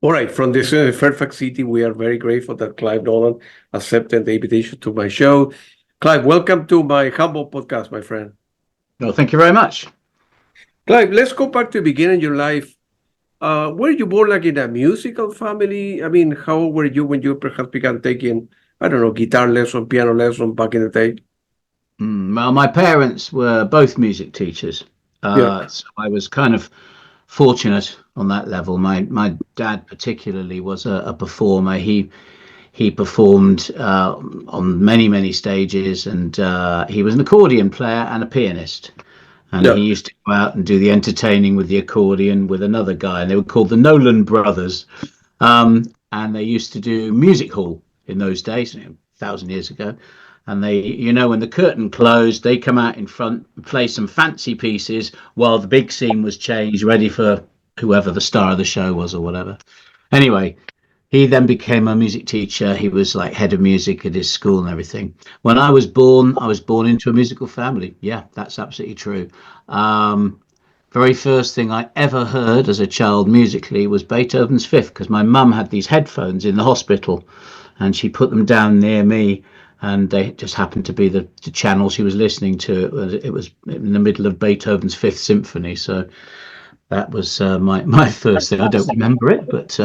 All right, from this Fairfax City, we are very grateful that Clive Nolan accepted the invitation to my show. Clive, welcome to my humble podcast, my friend. Well, thank you very much. Clive, let's go back to the beginning of your life. Were you born like in a musical family? I mean, how old were you when you perhaps began taking, I don't know, guitar lesson, piano lesson back in the day? Well, my parents were both music teachers, Yeah. so I was kind of fortunate on that level. My dad particularly was a performer. He performed on many stages, and he was an accordion player and a pianist. And Yeah. he used to go out and do the entertaining with the accordion with another guy, and they were called the Nolan brothers. And they used to do music hall in those days, 1,000 years ago. And when the curtain closed, they come out in front, play some fancy pieces while the big scene was changed, ready for whoever the star of the show was or whatever. Anyway, he then became a music teacher. He was like head of music at his school and everything. When I was born into a musical family. Yeah, that's absolutely true. Um, Very first thing I ever heard as a child musically was Beethoven's Fifth, because my mum had these headphones in the hospital and she put them down near me, and they just happened to be the channel she was listening to. It was in the middle of Beethoven's Fifth Symphony, so that was my first thing. I don't remember it, but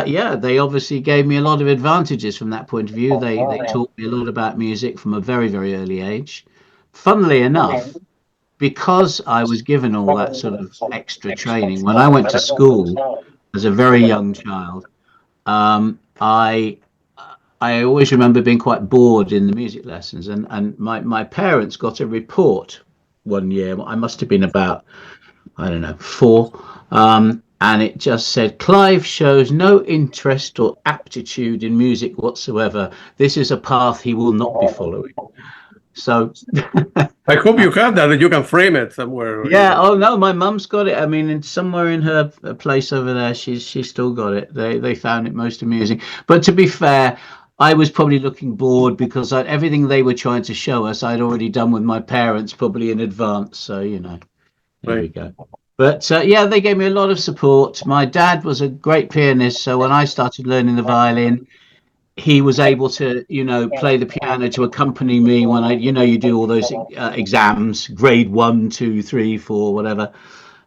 yeah, they obviously gave me a lot of advantages from that point of view. They taught me a lot about music from a very early age. Funnily enough, because I was given all that sort of extra training when I went to school as a very young child, I always remember being quite bored in the music lessons, and my parents got a report one year. I must have been about, I don't know, four. And it just said, Clive shows no interest or aptitude in music whatsoever. This is a path he will not be following. So I hope you have that you can frame it somewhere, yeah, oh no, my mum's got it. I mean, somewhere in her place over there, she's still got it. They found it most amusing. But to be fair, I was probably looking bored because everything they were trying to show us, I'd already done with my parents probably in advance. So, there we right? go. But yeah, they gave me a lot of support. My dad was a great pianist, so when I started learning the violin, he was able to, play the piano to accompany me when you do all those exams, grade one, two, three, four, whatever.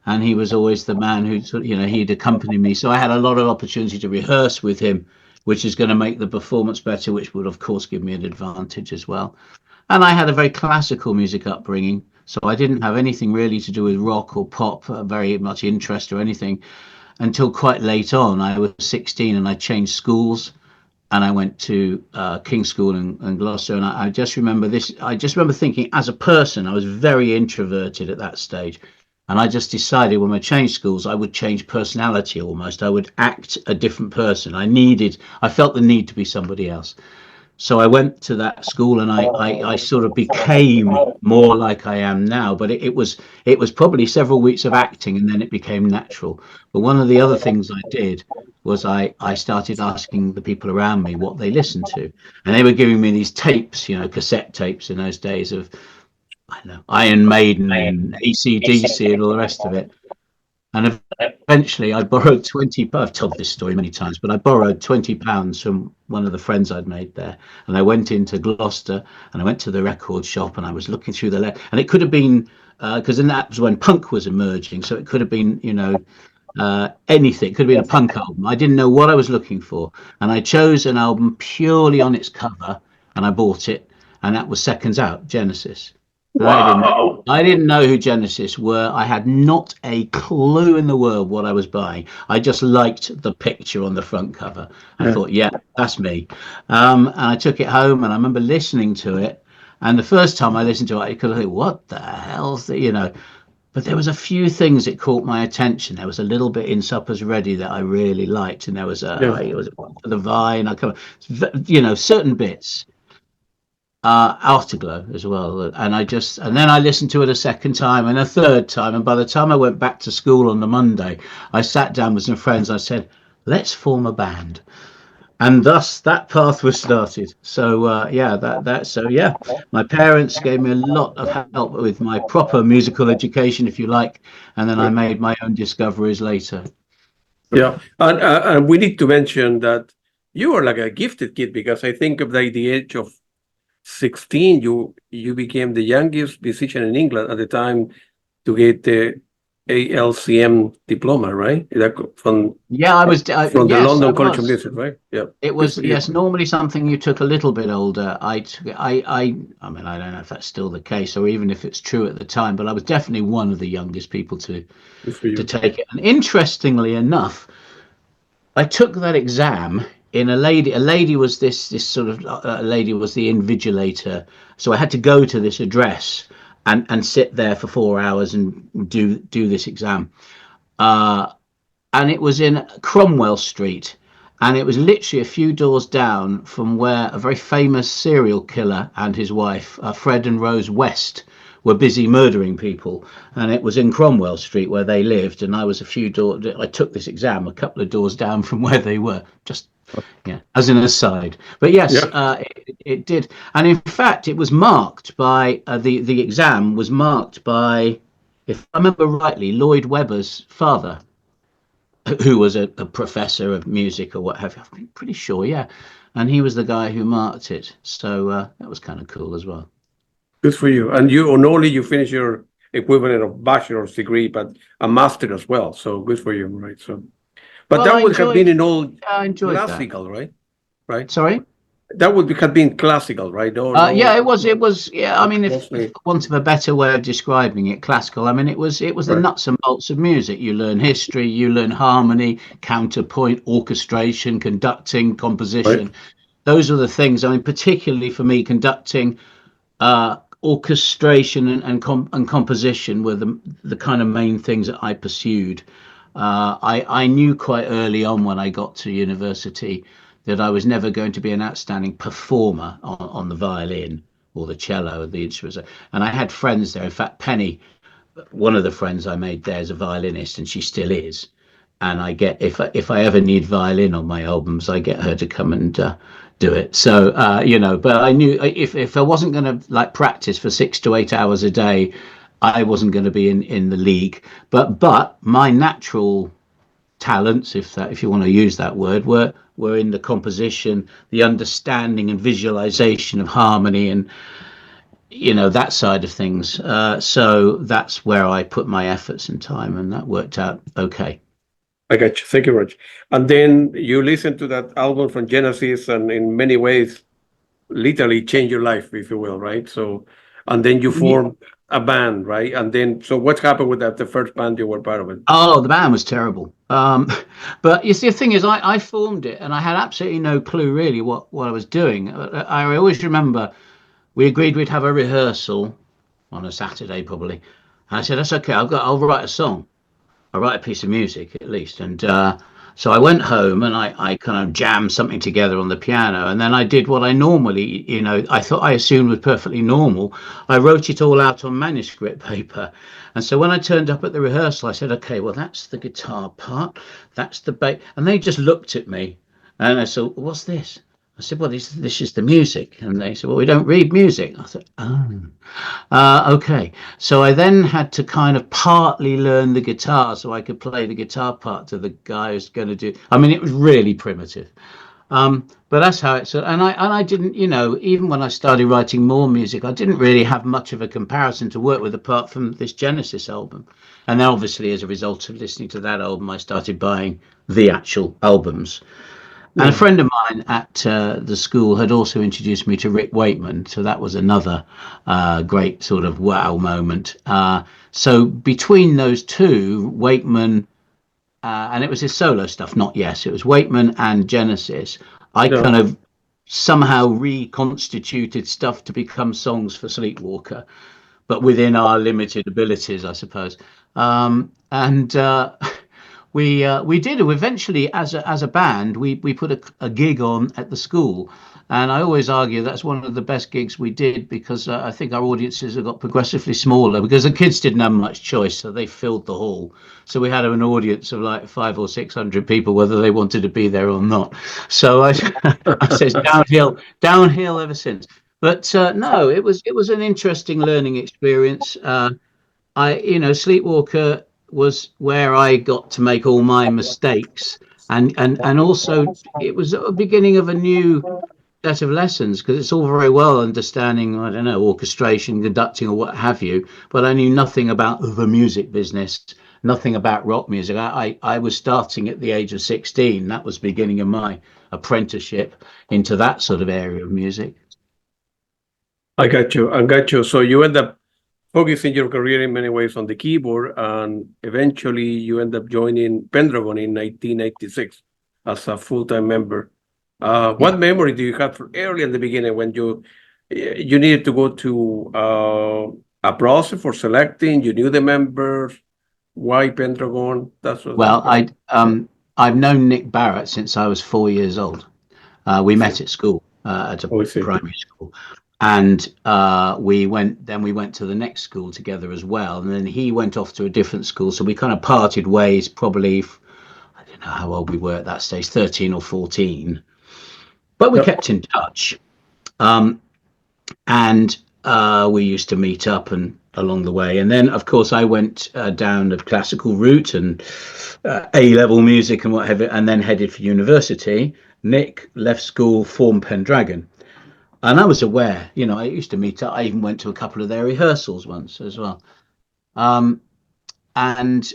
And he was always the man who sort of, he'd accompany me. So I had a lot of opportunity to rehearse with him, which is going to make the performance better, which would, of course, give me an advantage as well. And I had a very classical music upbringing. So I didn't have anything really to do with rock or pop, very much interest or anything until quite late on. I was 16 and I changed schools, and I went to King's School in Gloucester. And I just remember this. I just remember thinking, as a person, I was very introverted at that stage. And I just decided when I changed schools, I would change personality almost. I would act a different person. I felt the need to be somebody else. So I went to that school, and I sort of became more like I am now. But it was probably several weeks of acting, and then it became natural. But one of the other things I did was I started asking the people around me what they listened to, and they were giving me these tapes, cassette tapes in those days of, I don't know, Iron Maiden and AC/DC and all the rest of it. And eventually I borrowed 20, I've told this story many times, but I borrowed £20 from one of the friends I'd made there. And I went into Gloucester and I went to the record shop and I was looking through and it could have been, because then that was when punk was emerging. So it could have been, anything. It could have been a punk album. I didn't know what I was looking for. And I chose an album purely on its cover and I bought it. And that was Seconds Out, Genesis. But Wow. I didn't know who Genesis were. I had not a clue in the world what I was buying. I just liked the picture on the front cover. I Yeah. thought, yeah, that's me. And I took it home, and I remember listening to it. And the first time I listened to it, I could think, what the hell's that, But there was a few things that caught my attention. There was a little bit in Supper's Ready that I really liked, and there was Yeah. it was One for the Vine. Certain bits. Afterglow as well, and then I listened to it a second time and a third time, and by the time I went back to school on the Monday, I sat down with some friends. I said, let's form a band, and thus that path was started. So yeah, my parents gave me a lot of help with my proper musical education, if you like, and then I Right. made my own discoveries later. Yeah, and we need to mention that you are like a gifted kid, because I think of the age of 16, you became the youngest musician in England at the time to get the ALCM diploma, right? From Yeah, I was. the Yes, I London College of was. Music, right? Yeah, It good was, for you. yes, normally something you took a little bit older. I mean, I don't know if that's still the case or even if it's true at the time, but I was definitely one of the youngest people Good for to you. take it. And interestingly enough, I took that exam in a lady was this sort of a lady was the invigilator. So I had to go to this address and sit there for 4 hours and do this exam. Uh, and it was in Cromwell Street, and it was literally a few doors down from where a very famous serial killer and his wife, Fred and Rose West, were busy murdering people. And it was in Cromwell Street where they lived, and I was a few doors. I took this exam a couple of doors down from where they were. Just yeah, as an aside. But yes, Yeah. it did, and in fact, it was marked by the exam was marked by, if I remember rightly, Lloyd Webber's father, who was a professor of music or what have you. I'm pretty sure, yeah. And he was the guy who marked it. So that was kind of cool as well. Good for you. And you, not only you finish your equivalent of bachelor's degree, but a master as well. So good for you, right? So, but Well, that would have been in all I enjoyed that. classical, right? Right. Sorry. That would have been classical, right? No, Yeah, no, it was. Yeah, I mean, if mostly. for want of a better way of describing it, classical. I mean, it was the Right. nuts and bolts of music. You learn history, you learn harmony, counterpoint, orchestration, conducting, Right. composition. Those are the things. I mean, particularly for me, conducting, orchestration and composition were the kind of main things that I pursued. I knew quite early on when I got to university that I was never going to be an outstanding performer on the violin or the cello or the instruments. And I had friends there. In fact, Penny, one of the friends I made there, is a violinist, and she still is. And I get, if I ever need violin on my albums, I get her to come and do it. So but I knew if I wasn't going to like practice for 6 to 8 hours a day, I wasn't going to be in the league. But my natural talents, if you want to use that word, were in the composition, the understanding and visualization of harmony, and that side of things. So that's where I put my efforts and time, and that worked out okay. I got you. Thank you, Rich. And then you listen to that album from Genesis, and in many ways, literally change your life, if you will, right? So, and then you form a band, right? And then, so what happened with that? The first band you were part of it. Oh, the band was terrible. But you see, the thing is, I formed it and I had absolutely no clue really what I was doing. I always remember we agreed we'd have a rehearsal on a Saturday probably. And I said, that's okay, I'll write a song. I write a piece of music at least. And so I went home and I kind of jammed something together on the piano. And then I did what I normally, I assumed was perfectly normal. I wrote it all out on manuscript paper. And so when I turned up at the rehearsal, I said, okay, well, that's the guitar part, that's the bass. And they just looked at me and I said, what's this? I said, well, this is the music. And they said, well, we don't read music. I said, oh. Okay, so I then had to kind of partly learn the guitar so I could play the guitar part to the guy who's going to do. I mean, it was really primitive, but that's how it's. And I didn't, even when I started writing more music, I didn't really have much of a comparison to work with apart from this Genesis album. And then, obviously, as a result of listening to that album, I started buying the actual albums. And a Yeah. friend of mine at the school had also introduced me to Rick Wakeman, so that was another great sort of wow moment. So between those two, Wakeman, and it was his solo stuff, not Yes, it was Wakeman and Genesis. I Yeah. kind of somehow reconstituted stuff to become songs for Sleepwalker, but within our limited abilities, I suppose. And we did eventually as a band we put a gig on at the school, and I always argue that's one of the best gigs we did because I think our audiences have got progressively smaller because the kids didn't have much choice, so they filled the hall. So we had an audience of like 500 or 600 people whether they wanted to be there or not. So I says downhill ever since. But no, it was an interesting learning experience. Sleepwalker was where I got to make all my mistakes, and also it was a beginning of a new set of lessons, because it's all very well understanding, I don't know, orchestration, conducting, or what have you, but I knew nothing about the music business, nothing about rock music. I was starting at the age of 16. That was the beginning of my apprenticeship into that sort of area of music. I got you. I got you. So you end up focusing your career in many ways on the keyboard, and eventually you end up joining Pendragon in 1996 as a full-time member. Yeah. What memory do you have from early in the beginning when you needed to go to a process for selecting? You knew the members. Why Pendragon? That's what. Well, I've known Nick Barrett since I was 4 years old. We See. met at school, at a Oh, I see. primary school, and we went to the next school together as well. And then he went off to a different school, so we kind of parted ways. Probably, I don't know how old we were at that stage, 13 or 14, but we Yep. kept in touch. And we used to meet up and along the way. And then, of course, I went down the classical route and A-level music and whatever, and then headed for university. Nick left school, formed Pendragon. And I was aware, I used to meet up. I even went to a couple of their rehearsals once as well. And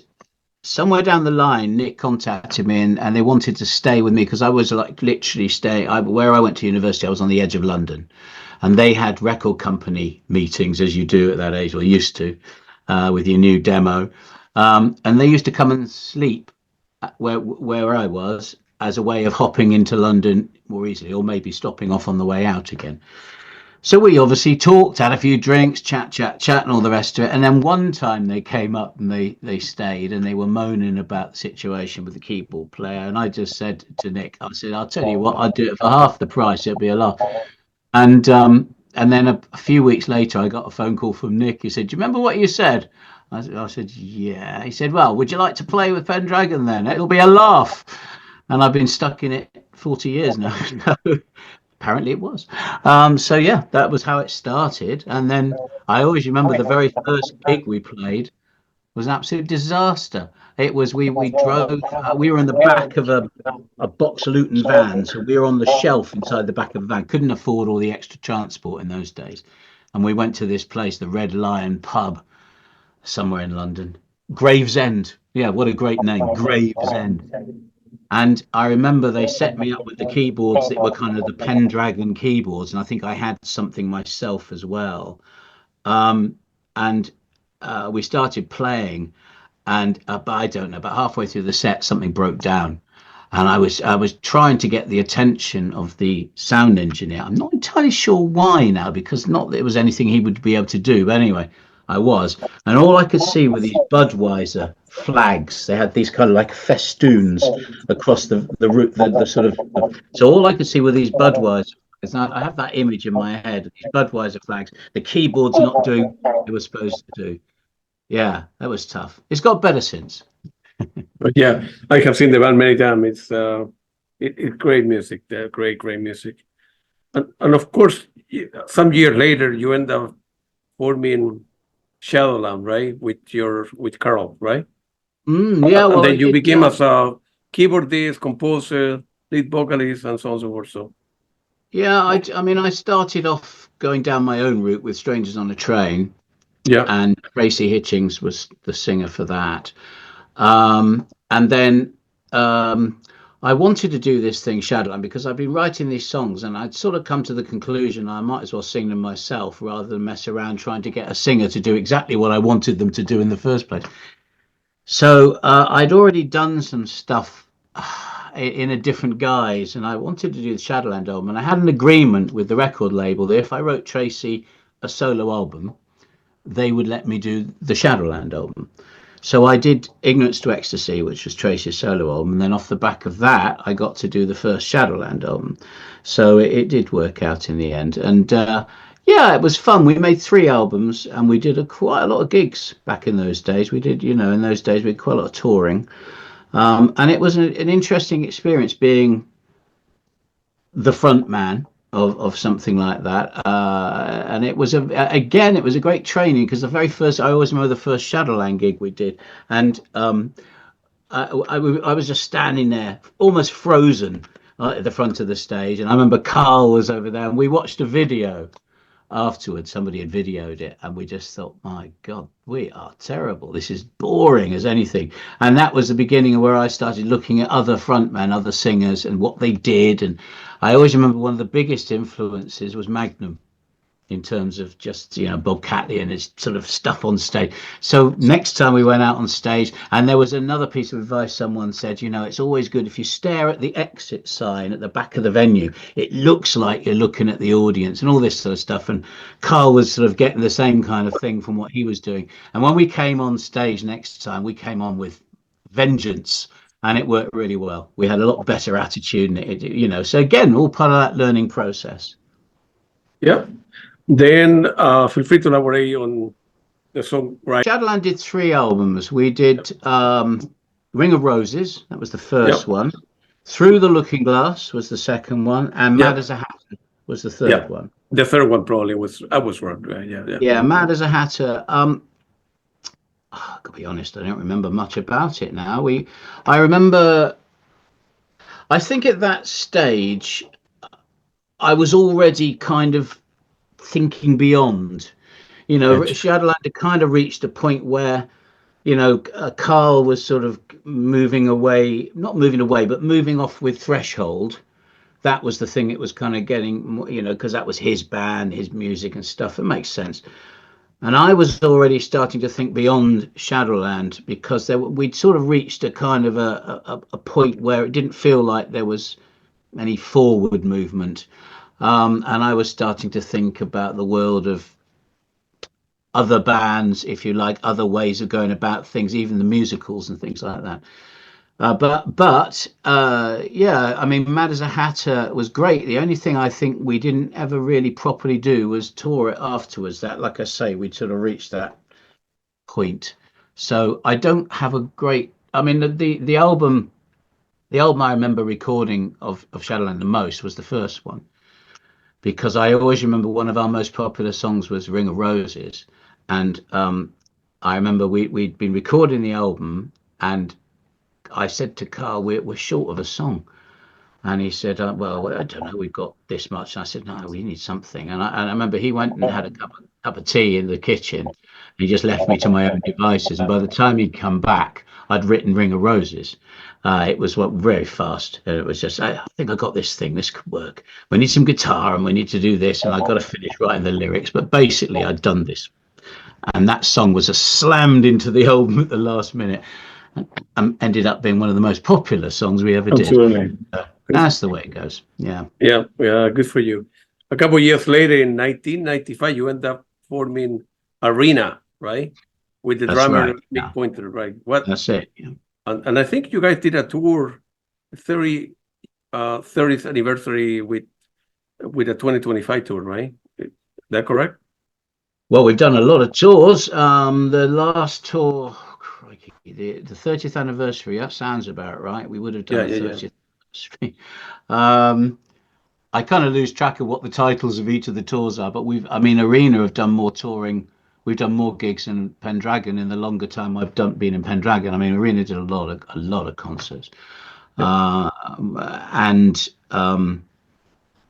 somewhere down the line, Nick contacted me, and they wanted to stay with me because I was like literally staying. Where I went to university, I was on the edge of London, and they had record company meetings, as you do at that age, or used to, with your new demo. And they used to come and sleep where I was, as a way of hopping into London more easily, or maybe stopping off on the way out again. So we obviously talked, had a few drinks, chat, and all the rest of it. And then one time they came up and they stayed, and they were moaning about the situation with the keyboard player. And I just said to Nick, I said, I'll tell you what, I'd do it for half the price. It'll be a lot. And then a few weeks later, I got a phone call from Nick. He said, "Do you remember what you said?" I said, "Yeah." He said, "Well, would you like to play with Pendragon then? It'll be a laugh." And I've been stuck in it 40 years now. Apparently it was. So yeah, that was how it started. And then I always remember the very first gig we played was an absolute disaster. It was we drove. We were in the back of a Box Luton van, so we were on the shelf inside the back of the van. Couldn't afford all the extra transport in those days, and we went to this place, the Red Lion pub, somewhere in London, Gravesend. Yeah, what a great name, Gravesend. And I remember they set me up with the keyboards that were kind of the Pendragon keyboards, and I think I had something myself as well. And we started playing, and but I don't know, about halfway through the set, something broke down, and I was trying to get the attention of the sound engineer. I'm not entirely sure why now, because not that it was anything he would be able to do, but anyway, I was, and all I could see were these Budweiser flags. They had these kind of like festoons across the route, the sort of. So all I could see were these Budweiser. I have that image in my head. These Budweiser flags. The keyboard's not doing what it was supposed to do. Yeah, that was tough. It's got better since. But yeah, I have seen the band many times. It's great music. Great music. And of course, some years later, you end up forming Shadowland, right? With Carl, right? Yeah, And well, then you became as a keyboardist, composer, lead vocalist, and so on and so forth. So yeah, I mean, I started off going down my own route with Strangers on a Train, yeah, and Tracy Hitchings was the singer for that. And then I wanted to do this thing, Shadowland, because I've been writing these songs, and I'd sort of come to the conclusion I might as well sing them myself rather than mess around trying to get a singer to do exactly what I wanted them to do in the first place. So I'd already done some stuff in a different guise, and I wanted to do the Shadowland album. And I had an agreement with the record label that if I wrote Tracy a solo album, they would let me do the Shadowland album. So I did Ignorance to Ecstasy, which was Tracy's solo album, and then off the back of that, I got to do the first Shadowland album. So it did work out in the end, and yeah, it was fun. We made 3 albums, and we did quite a lot of gigs back in those days. We did, in those days we did quite a lot of touring, and it was an interesting experience being the front man of something like that. And it was again, it was a great training because the very first, I always remember the first Shadowland gig we did, and I was just standing there, almost frozen at the front of the stage. And I remember Carl was over there, and we watched a video afterwards. Somebody had videoed it, and we just thought, my God, we are terrible. This is boring as anything. And that was the beginning of where I started looking at other frontmen, other singers, and what they did. And I always remember one of the biggest influences was Magnum in terms of just, Bob Catley and his sort of stuff on stage. So next time we went out on stage, and there was another piece of advice someone said, it's always good if you stare at the exit sign at the back of the venue, it looks like you're looking at the audience and all this sort of stuff. And Carl was sort of getting the same kind of thing from what he was doing. And when we came on stage next time, we came on with vengeance. And it worked really well. We had a lot better attitude, and so again, all part of that learning process. Yeah. Then feel free to elaborate on the song, right? Shadowland did 3 albums. We did Ring of Roses, that was the first one. Through the Looking Glass was the second one, and Mad as a Hatter was the third one. The third one probably I was wrong. Yeah, Mad as a Hatter. I gotta be honest, I don't remember much about it now. I remember, I think at that stage, I was already kind of thinking beyond. Shadowland had kind of reached a point where, Carl was sort of moving away, not moving away, but moving off with Threshold. That was the thing it was kind of getting, because that was his band, his music and stuff. It makes sense. And I was already starting to think beyond Shadowland because we'd sort of reached a kind of a point where it didn't feel like there was any forward movement. And I was starting to think about the world of other bands, if you like, other ways of going about things, even the musicals and things like that. Yeah, I mean, Mad as a Hatter was great. The only thing I think we didn't ever really properly do was tour it afterwards. That, like I say, we'd sort of reached that point. So I don't have a great. I mean, the album I remember recording of Shadowland the most was the first one, because I always remember one of our most popular songs was Ring of Roses, and I remember we'd been recording the album, and I said to Carl, we're short of a song. And he said, well, I don't know, we've got this much. And I said, no, we need something. And I remember he went and had a cup of tea in the kitchen. And he just left me to my own devices. And by the time he'd come back, I'd written Ring of Roses. It was very fast. And it was just, I think I got this thing. This could work. We need some guitar and we need to do this. And I got to finish writing the lyrics. But basically, I'd done this. And that song was slammed into the album at the last minute. And ended up being one of the most popular songs we ever did. Absolutely. That's the way it goes. Yeah. Yeah. Good for you. A couple of years later, in 1995, you end up forming Arena, right? With the drummer Mick Pointer, right? That's it. Yeah. And I think you guys did a tour, 30th anniversary with a 2025 tour, right? Is that correct? Well, we've done a lot of tours. The last tour, crikey, the 30th anniversary, that sounds about right. We would have done the 30th anniversary. I kind of lose track of what the titles of each of the tours are, but Arena have done more touring. We've done more gigs than Pendragon in the longer time I've been in Pendragon. I mean, Arena did a lot of concerts.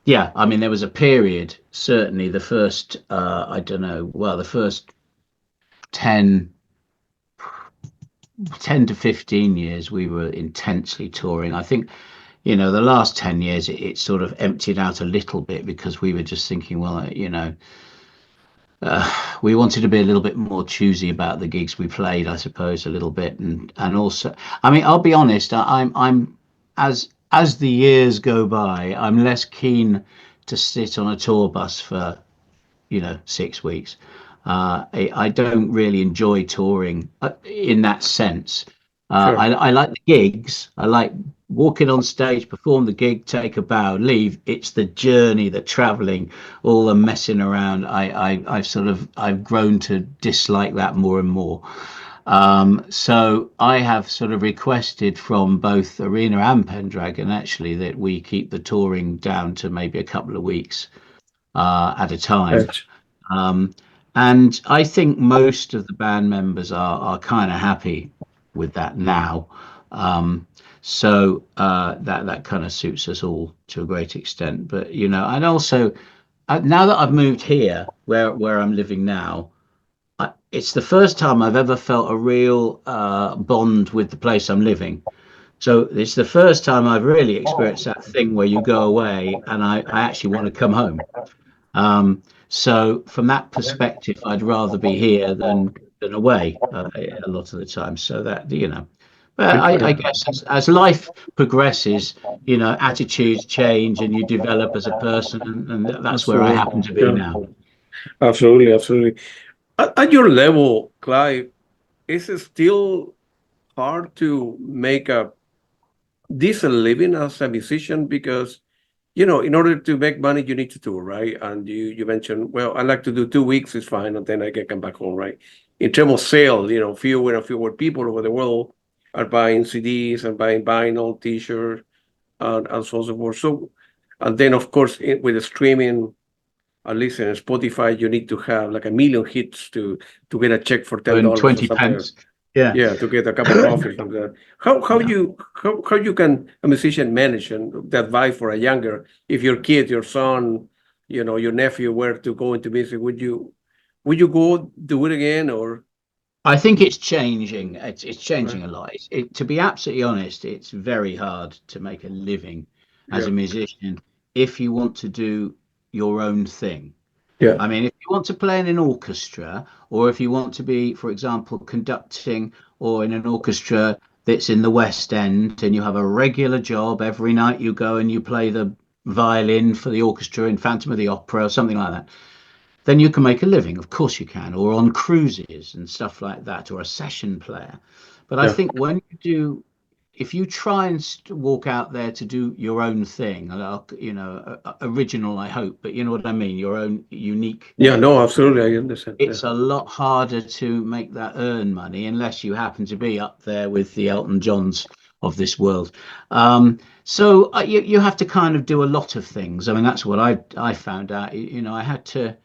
Yeah, I mean, there was a period, certainly the first, the first 10 to 15 years, we were intensely touring. I think, the last 10 years, it sort of emptied out a little bit because we were just thinking, well, we wanted to be a little bit more choosy about the gigs we played, I suppose, a little bit. And also, I mean, I'll be honest, I'm as the years go by, I'm less keen to sit on a tour bus for, 6 weeks. I don't really enjoy touring in that sense. Sure. I like the gigs. I like walking on stage, perform the gig, take a bow, leave. It's the journey, the traveling, all the messing around. I've grown to dislike that more and more. So I have sort of requested from both Arena and Pendragon actually that we keep the touring down to maybe a couple of weeks at a time. Right. Um, and I think most of the band members are kind of happy with that now. Um, so that kind of suits us all to a great extent. But and also now that I've moved here, where I'm living now, it's the first time I've ever felt a real bond with the place I'm living. So it's the first time I've really experienced that thing where you go away and I actually want to come home. So from that perspective, I'd rather be here than away a lot of the time. So that. But I Interesting. guess as life progresses, attitudes change and you develop as a person, and that's where I happen Absolutely. to be Yeah. now. Absolutely. Absolutely. At your level, Clive, is it still hard to make a decent living as a musician? Because, in order to make money, you need to tour, right? And you mentioned, well, I like to do 2 weeks is fine, and then I can come back home, right? In terms of sale, fewer and fewer people over the world are buying CDs and buying vinyl, T-shirts, and so on and so forth. So, and then of course, with the streaming, at least in Spotify, you need to have like a million hits to get a check for ten And dollars or 20 something. pence. Yeah. Yeah, to get a cup of coffee or something. Yeah. How you can a musician manage and that advice for a younger, if your kid, your son, your nephew were to go into music, would you go do it again or I think it's changing. It's right? changing a lot. To be absolutely honest, it's very hard to make a living as a Yeah, musician if you want to do your own thing. yeah, I mean, if you want to play in an orchestra, or if you want to be, for example, conducting or in an orchestra that's in the West End and you have a regular job every night you go and you play the violin for the orchestra in Phantom of the Opera or something like that, then you can make a living. Of course you can, or on cruises and stuff like that, or a session player. But I yeah. think if you try and walk out there to do your own thing, original, I hope, but you know what I mean, your own unique Yeah, no, thing, absolutely, I understand. Yeah. it's a lot harder to make that earn money unless you happen to be up there with the Elton Johns of this world. So you have to kind of do a lot of things. I mean, that's what I found out. I had to.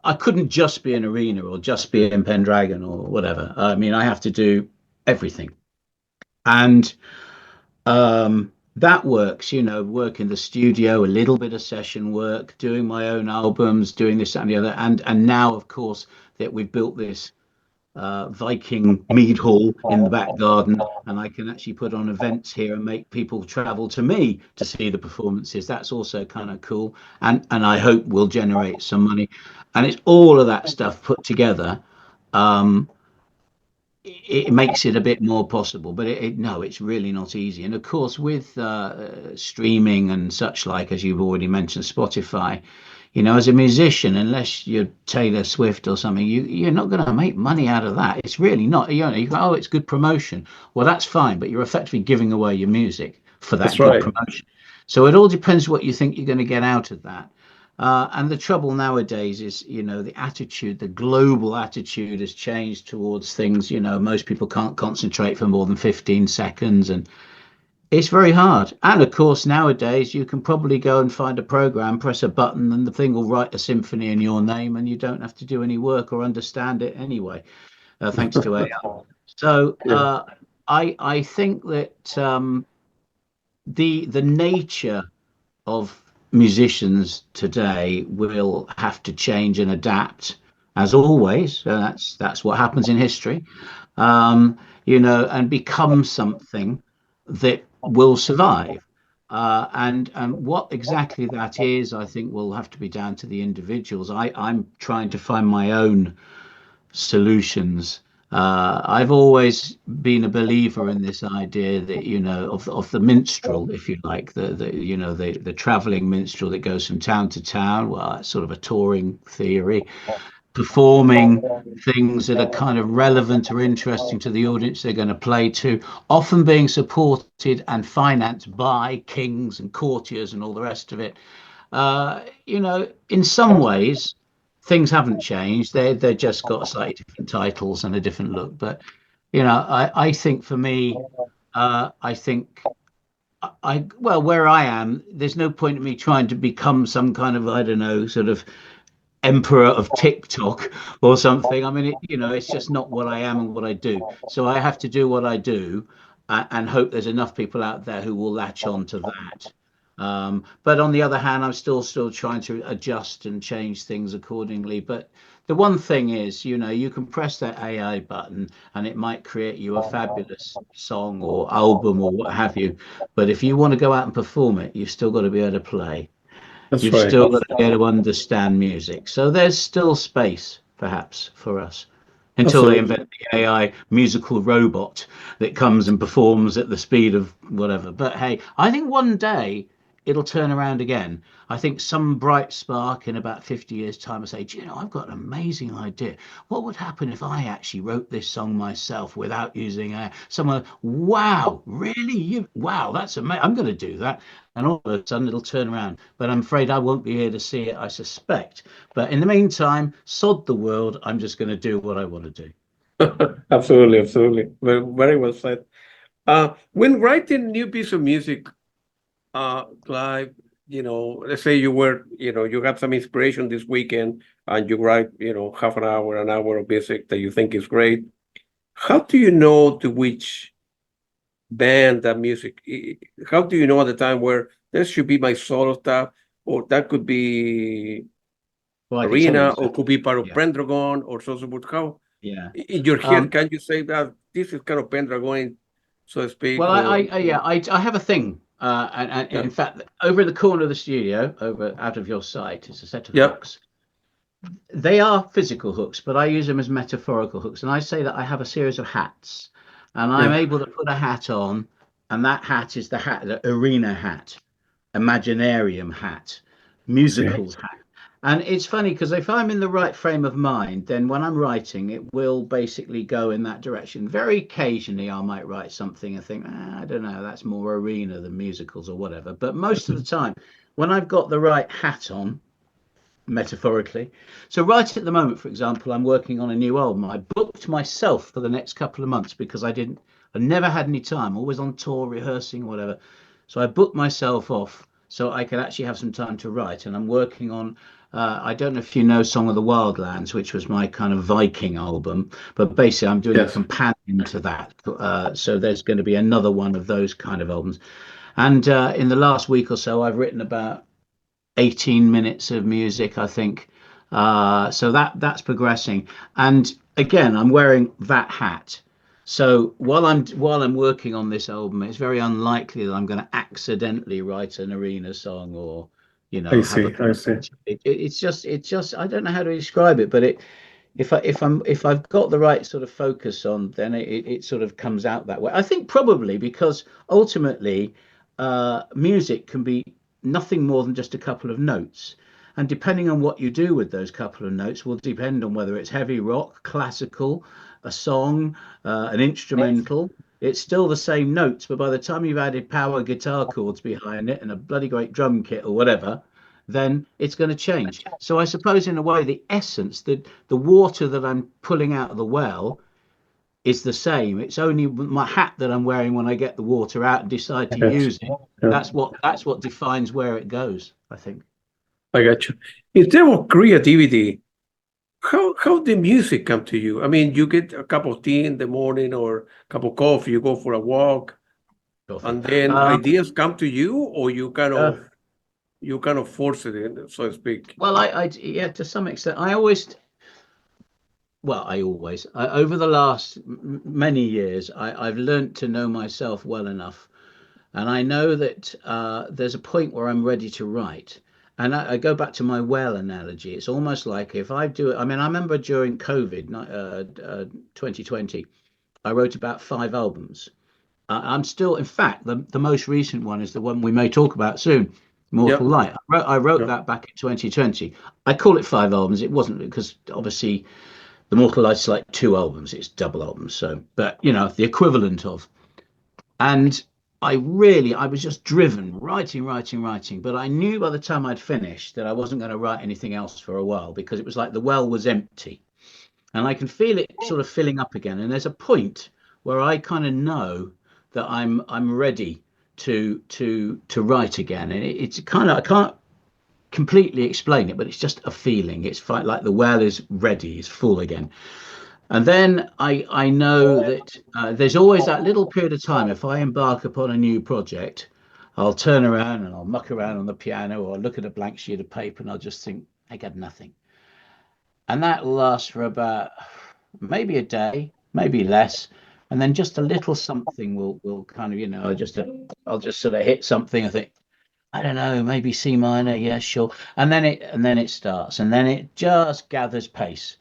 I couldn't just be an arena or just be in Pendragon or whatever. I mean, I have to do everything, and that works. Work in the studio, a little bit of session work, doing my own albums, doing this and the other, and now, of course, that we've built this Viking mead hall in the back garden, and I can actually put on events here and make people travel to me to see the performances. That's also kind of cool, and I hope will generate some money. And it's all of that stuff put together. Um, it makes it a bit more possible, but no, it's really not easy. And of course, with streaming and such like, as you've already mentioned, Spotify, as a musician, unless you're Taylor Swift or something, you're not going to make money out of that. It's really not. You go, oh, it's good promotion. Well, that's fine, but you're effectively giving away your music for That's that good right. promotion. So it all depends what you think you're going to get out of that. And the trouble nowadays is, the attitude, the global attitude has changed towards things. Most people can't concentrate for more than 15 seconds, and it's very hard. And of course, nowadays you can probably go and find a program, press a button, and the thing will write a symphony in your name, and you don't have to do any work or understand it anyway, thanks to AI. So Yeah. I think that the nature of musicians today will have to change and adapt, as always. That's what happens in history, and become something that will survive. And what exactly that is, I think, will have to be down to the individuals. I'm trying to find my own solutions. I've always been a believer in this idea that of the minstrel, if you like, the traveling minstrel that goes from town to town. Well, it's sort of a touring theory, performing things that are kind of relevant or interesting to the audience they're going to play to, often being supported and financed by kings and courtiers and all the rest of it. In some ways, things haven't changed. They're just got slightly different titles and a different look. But I think for me, I think well, where I am, there's no point in me trying to become some kind of, I don't know, sort of emperor of TikTok or something. I mean, it's just not what I am and what I do. So I have to do what I do, and hope there's enough people out there who will latch on to that. But on the other hand, I'm still trying to adjust and change things accordingly. But the one thing is, you can press that AI button and it might create you a fabulous song or album or what have you. But if you want to go out and perform it, you've still got to be able to play. That's You've right. still got to be able to understand music. So there's still space, perhaps, for us until they Absolutely. invent the AI musical robot that comes and performs at the speed of whatever. But hey, I think one day it'll turn around again. I think some bright spark in about 50 years' time will say, do you know, I've got an amazing idea. What would happen if I actually wrote this song myself without using someone? Wow, really? Wow, that's amazing. I'm going to do that. And all of a sudden it'll turn around. But I'm afraid I won't be here to see it, I suspect. But in the meantime, sod the world. I'm just going to do what I want to do. Absolutely, absolutely. Very well said. When writing new piece of music, Clive, let's say you got some inspiration this weekend and you write, half an hour of music that you think is great. How do you know to which band that music? How do you know at the time where this should be my solo stuff, or that could be Well, I can tell you Arena, or exactly. could be part of Yeah. Pendragon, or so so forth? How Yeah. in your head Um, can you say that this is kind of Pendragon, so to speak, well, or I have a thing. And yeah, in fact, over in the corner of the studio, over out of your sight, is a set of yeah, hooks. They are physical hooks, but I use them as metaphorical hooks. And I say that I have a series of hats, and I'm yeah. able to put a hat on, and that hat is the arena hat, Imaginarium hat, Okay. musicals hat. And it's funny because if I'm in the right frame of mind, then when I'm writing, it will basically go in that direction. Very occasionally, I might write something and think, I don't know, that's more arena than musicals or whatever. But most of the time, when I've got the right hat on, metaphorically. So right at the moment, for example, I'm working on a new album. I booked myself for the next couple of months because I never had any time, always on tour, rehearsing, whatever. So I booked myself off so I could actually have some time to write. And I'm working on, I don't know if you know Song of the Wildlands, which was my kind of Viking album, but basically I'm doing a Yes. companion to that. So there's going to be another one of those kind of albums. And in the last week or so, I've written about 18 minutes of music, I think. So that's progressing. And again, I'm wearing that hat. So while I'm working on this album, it's very unlikely that I'm going to accidentally write an arena song or I have a see. I see. it's just I don't know how to describe it, but if I've got the right sort of focus on, then it sort of comes out that way. I think probably because ultimately, music can be nothing more than just a couple of notes. And depending on what you do with those couple of notes will depend on whether it's heavy rock, classical, a song, an instrumental. It's still the same notes, but by the time you've added power guitar chords behind it and a bloody great drum kit or whatever, then it's going to change. So I suppose in a way the essence, the water that I'm pulling out of the well is the same. It's only my hat that I'm wearing when I get the water out and decide I to got use it. you. Yeah, That's what defines where it goes, I think. I got you. In terms of creativity, how the music come to you? I mean, you get a cup of tea in the morning or a cup of coffee, you go for a walk, Coffee. and then Um, ideas come to you, or uh, you kind of force it in, so to speak. well, yeah, to some extent, over the last many years, I've learnt to know myself well enough. And I know that there's a point where I'm ready to write. And I go back to my well analogy. It's almost like if I do it, I mean, I remember during COVID, 2020, I wrote about 5 albums. I'm still, in fact, the most recent one is the one we may talk about soon, Mortal Yep. Light. I wrote Yep. that back in 2020. I call it 5 albums. It wasn't because obviously the Mortal Light's like 2 albums. It's double albums. So, but the equivalent of. And I was just driven, writing, but I knew by the time I'd finished that I wasn't going to write anything else for a while, because it was like the well was empty, and I can feel it sort of filling up again. And there's a point where I kind of know that I'm ready to write again. And it's kind of, I can't completely explain it, but it's just a feeling. It's like the well is ready, it's full again. And then I know that there's always that little period of time. If I embark upon a new project, I'll turn around and I'll muck around on the piano, or I'll look at a blank sheet of paper and I'll just think, I got nothing. And that lasts for about maybe a day, maybe less. And then just a little something will kind of, I'll just sort of hit something. I think, I don't know, maybe C minor, yeah, sure. And then it starts, and then it just gathers pace.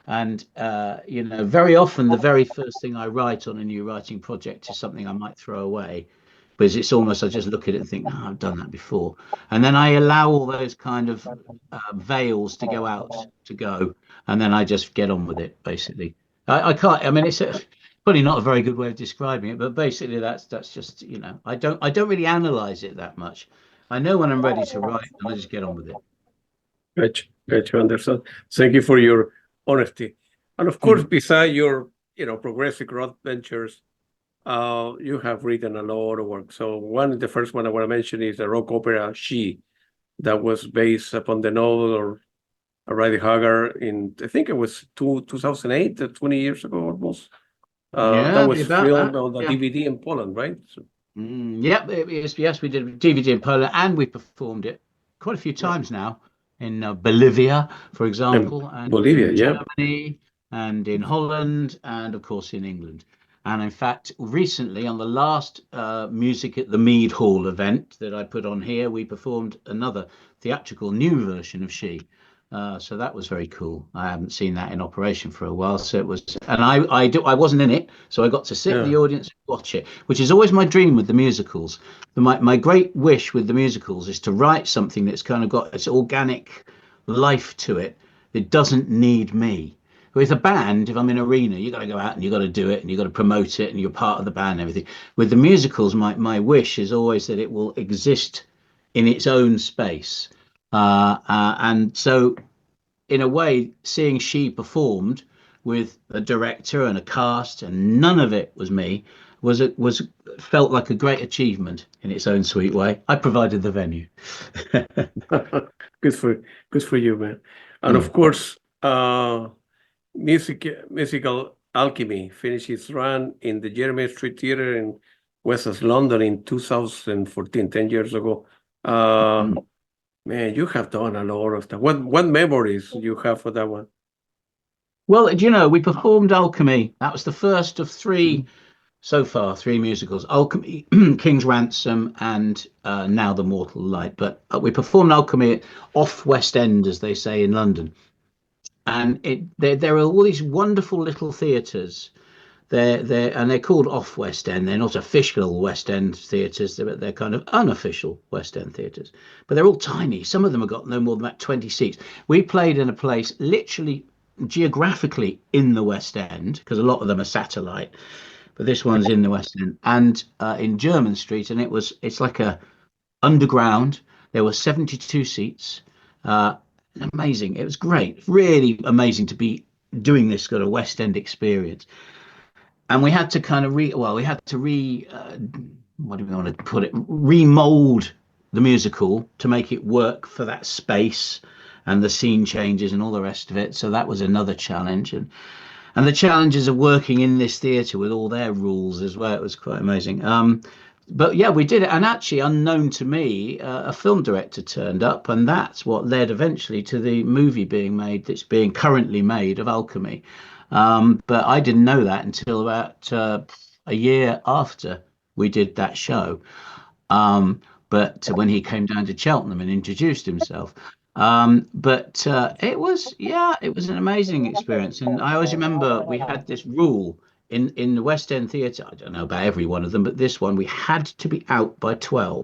And very often the very first thing I write on a new writing project is something I might throw away, because it's almost, I just look at it and think, oh, I've done that before. And then I allow all those kind of veils to go out, to go, and then I just get on with it, basically. I can't, I mean, probably not a very good way of describing it, but basically that's just, I don't really analyze it that much. I know when I'm ready to write, and I just get on with it. Gotcha, Anderson. Thank you for your honesty. And of course, beside your, progressive rock ventures, you have written a lot of work. So the first one I want to mention is the rock opera She, that was based upon the novel of Rider Haggard in, I think it was 2008, 20 years ago almost. That was filmed on the DVD in Poland, right? So, yes, we did DVD in Poland, and we performed it quite a few times now in Bolivia, for example, and Bolivia, in Germany, and in Holland, and of course in England. And in fact, recently on the last Music at the Mead Hall event that I put on here, we performed another theatrical new version of She. So that was very cool. I haven't seen that in operation for a while, so it was, and I wasn't in it, so I got to sit in the audience and watch it, which is always my dream with the musicals. My great wish with the musicals is to write something that's kind of got its organic life to it. It doesn't need me. With a band, if I'm in an arena, you got to go out and you got to do it, and you got to promote it, and you're part of the band and everything. With the musicals, my wish is always that it will exist in its own space. And so, in a way, seeing She performed with a director and a cast, and none of it was me, was felt like a great achievement in its own sweet way. I provided the venue. Good for you, man. And of course, musical alchemy finished its run in the Jeremy Street Theatre in West London in 2014, 10 years ago. Man, you have done a lot of stuff. What memories you have for that one? Well, we performed Alchemy. That was the first of three so far, three musicals: Alchemy, King's Ransom, and now The Mortal Light. But we performed Alchemy off West End, as they say in London. And there are all these wonderful little theatres. They're called off West End. They're not official West End theatres. They're kind of unofficial West End theatres. But they're all tiny. Some of them have got no more than about 20 seats. We played in a place literally geographically in the West End, because a lot of them are satellite. But this one's in the West End, and in Jermyn Street, and it's like a underground. There were 72 seats. Amazing. It was great. Really amazing to be doing this sort of West End experience. And we had to kind of what do we want to put it? Remold the musical to make it work for that space and the scene changes and all the rest of it. So that was another challenge. And the challenges of working in this theatre with all their rules as well. It was quite amazing. But yeah, we did it. And actually, unknown to me, a film director turned up, and that's what led eventually to the movie being made that's being currently made of Alchemy. But I didn't know that until about a year after we did that show. But when he came down to Cheltenham and introduced himself. But it was an amazing experience. And I always remember we had this rule in the West End Theatre. I don't know about every one of them, but this one, we had to be out by 12.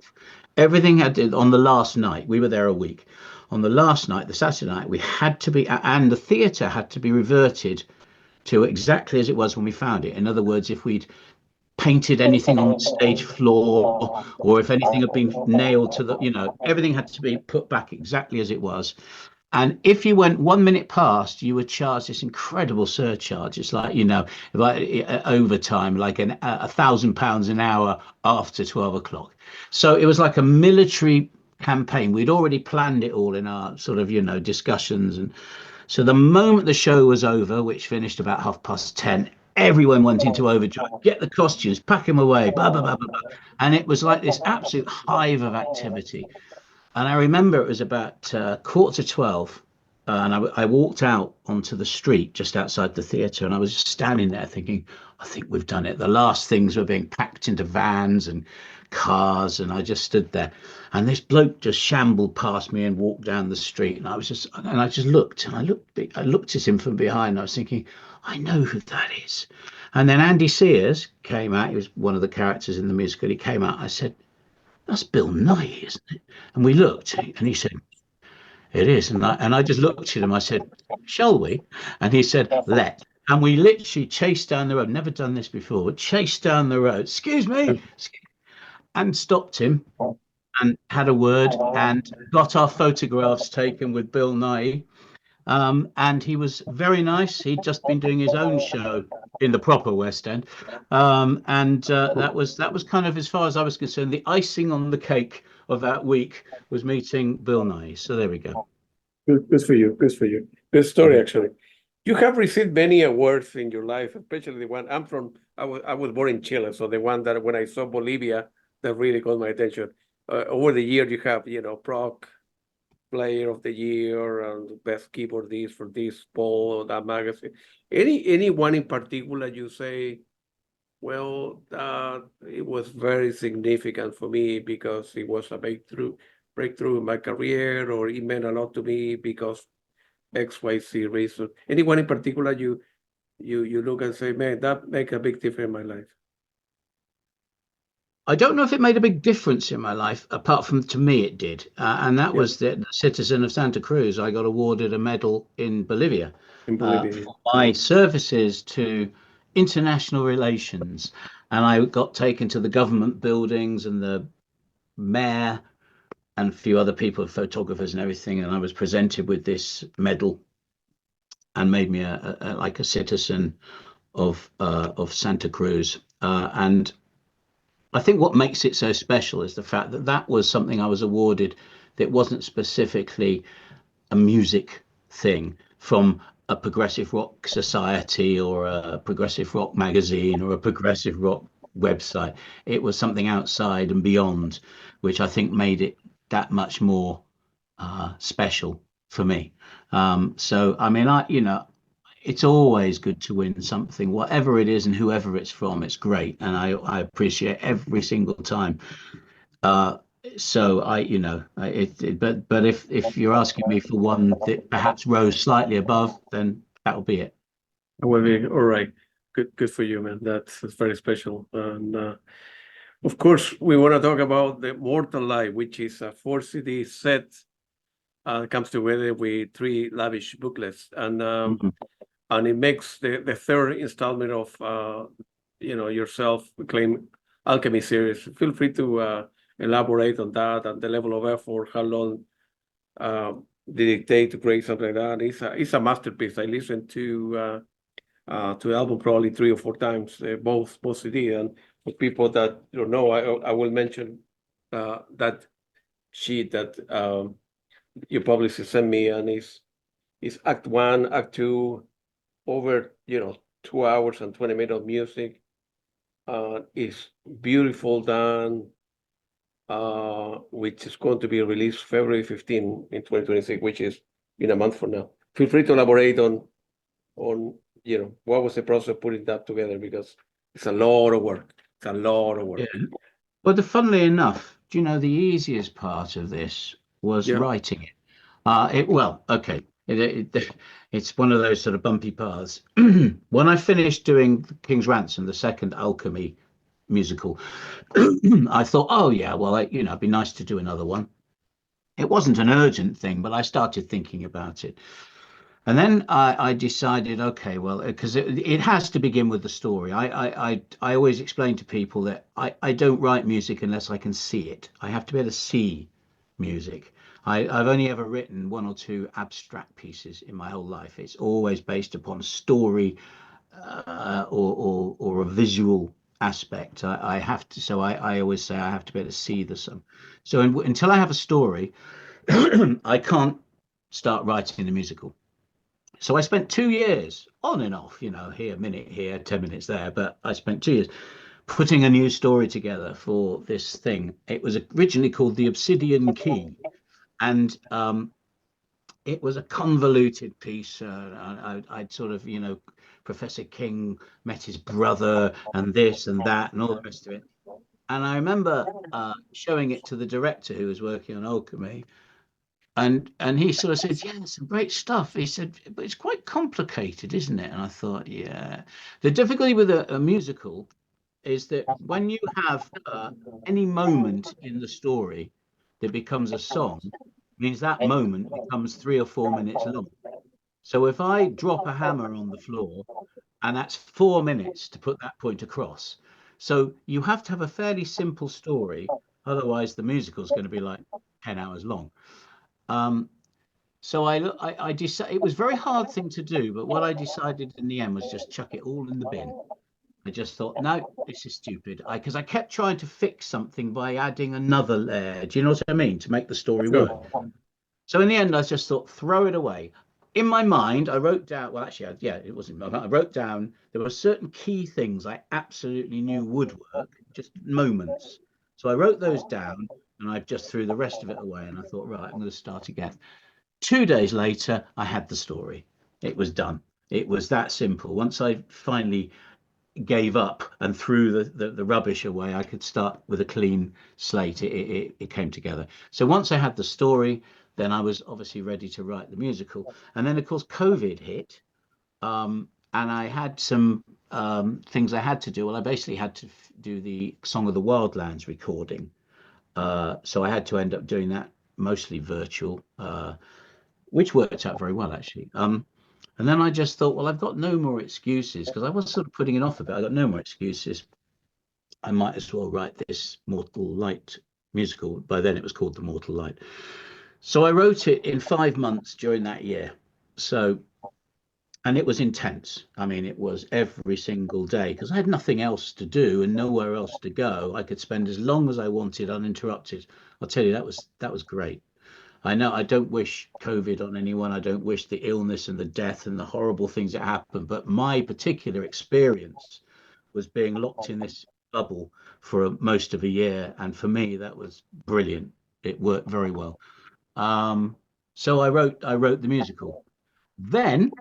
Everything had to, on the last night, we were there a week. On the last night, the Saturday night, we had to be, and the theatre had to be reverted to exactly as it was when we found it. In other words, if we'd painted anything on the stage floor, or if anything had been nailed to the, everything had to be put back exactly as it was. And if you went 1 minute past, you were charged this incredible surcharge. It's like, like overtime, like £1,000 an hour after 12 o'clock. So it was like a military campaign. We'd already planned it all in our sort of, discussions. And so the moment the show was over, which finished about 10:30, everyone went into overdrive. Get the costumes, pack them away, blah, blah, blah, blah, blah. And it was like this absolute hive of activity. And I remember it was about 11:45, and I walked out onto the street just outside the theatre, and I was just standing there thinking, I think we've done it. The last things were being packed into vans and cars, and I just stood there. And this bloke just shambled past me and walked down the street, and I just looked, and I looked at him from behind. And I was thinking, I know who that is. And then Andy Sears came out. He was one of the characters in the musical. He came out. I said, that's Bill Nighy, isn't it? And we looked, and he said, it is. And I just looked at him. I said, shall we? And he said, let. And we literally chased down the road. Never done this before, but chased down the road. Excuse me. And stopped him and had a word and got our photographs taken with Bill Nighy. And he was very nice. He'd just been doing his own show in the proper West End, and that was kind of, as far as I was concerned, the icing on the cake of that week was meeting Bill Nighy. So there we go. Good for you. Good for you. Good story, actually. You have received many awards in your life, especially the one I'm from. I was born in Chile, so the one that when I saw Bolivia, that really caught my attention. Over the years, you have, Prague Player of the Year and Best Keyboardist for this poll or that magazine. Any one in particular you say, well, it was very significant for me because it was a breakthrough in my career, or it meant a lot to me because XYZ reason. Anyone in particular you look and say, man, that make a big difference in my life? I don't know if it made a big difference in my life, apart from to me it did. And that was the citizen of Santa Cruz. I got awarded a medal in Bolivia, for my services to international relations. And I got taken to the government buildings, and the mayor and a few other people, photographers and everything. And I was presented with this medal and made me like a citizen of Santa Cruz. And I think what makes it so special is the fact that that was something I was awarded that wasn't specifically a music thing from a progressive rock society or a progressive rock magazine or a progressive rock website. It was something outside and beyond, which I think made it that much more special for me. So, I mean, it's always good to win something, whatever it is and whoever it's from. It's great, and I appreciate every single time. So but if you're asking me for one that perhaps rose slightly above, then that'll be it. Will be all right. Good for you, man. That's very special. And of course, we want to talk about the Mortal Life, which is a 4 CD set. Comes together with 3 lavish booklets, and and it makes the third installment of your self-proclaimed alchemy series. Feel free to elaborate on that and the level of effort. How long did it take to create something like that? It's a masterpiece. I listened to the album probably 3 or 4 times, both CD. And for people that don't know, I will mention that sheet that your publicist sent me, and it's Act 1, Act 2, over 2 hours and 20 minutes of music. It's beautiful done, which is going to be released February 15 in 2026, which is in a month from now. Feel free to elaborate on what was the process of putting that together, because it's a lot of work. It's a lot of work. Yeah. But funnily enough, the easiest part of this was writing it. It's one of those sort of bumpy paths. When I finished doing King's Ransom, the second Alchemy musical, I thought, oh yeah, well, it'd be nice to do another one. It wasn't an urgent thing, but I started thinking about it. And then I decided, okay, well, because it has to begin with the story. I always explain to people that I don't write music unless I can see it. I have to be able to see music. I've only ever written one or two abstract pieces in my whole life. It's always based upon a story or a visual aspect. I have to, so I always say I have to be able to see the song. So until I have a story, I can't start writing the musical. So I spent 2 years on and off, here, a minute here, 10 minutes there. But I spent 2 years putting a new story together for this thing. It was originally called The Obsidian Key. And it was a convoluted piece. I'd sort of, Professor King met his brother and this and that and all the rest of it. And I remember showing it to the director who was working on Alchemy. And he sort of said, "Yeah, some great stuff." He said, "But it's quite complicated, isn't it?" And I thought, "Yeah." The difficulty with a musical is that when you have any moment in the story that becomes a song, means that moment becomes 3 or 4 minutes long. So if I drop a hammer on the floor, and that's 4 minutes to put that point across. So you have to have a fairly simple story, otherwise the musical is going to be like 10 hours long. Um, so I decided it was a very hard thing to do, but what I decided in the end was just chuck it all in the bin. I just thought, no, this is stupid. Because I kept trying to fix something by adding another layer. Do you know what I mean? To make the story work. Sure. So in the end, I just thought, throw it away. In my mind, I wrote down, well, actually, yeah, it wasn't my mind. I wrote down there were certain key things I absolutely knew would work, just moments. So I wrote those down and I just threw the rest of it away. And I thought, right, I'm going to start again. 2 days later, I had the story. It was done. It was that simple. Once I finally gave up and threw the rubbish away, I could start with a clean slate. It came together. So once I had the story, then I was obviously ready to write the musical. And then, of course, COVID hit. And I had some things I had to do. Well, I basically had to do the Song of the Wildlands recording. So I had to end up doing that mostly virtual. Which worked out very well actually. And then I just thought, well, I've got no more excuses because I was sort of putting it off a bit. I got no more excuses. I might as well write this Mortal Light musical. By then it was called The Mortal Light. So I wrote it in 5 months during that year. So, and it was intense. I mean, it was every single day because I had nothing else to do and nowhere else to go. I could spend as long as I wanted uninterrupted. I'll tell you, that was great. I know I don't wish COVID on anyone. I don't wish the illness and the death and the horrible things that happen. But my particular experience was being locked in this bubble for most of a year. And for me, that was brilliant. It worked very well. Um, so I wrote the musical. Then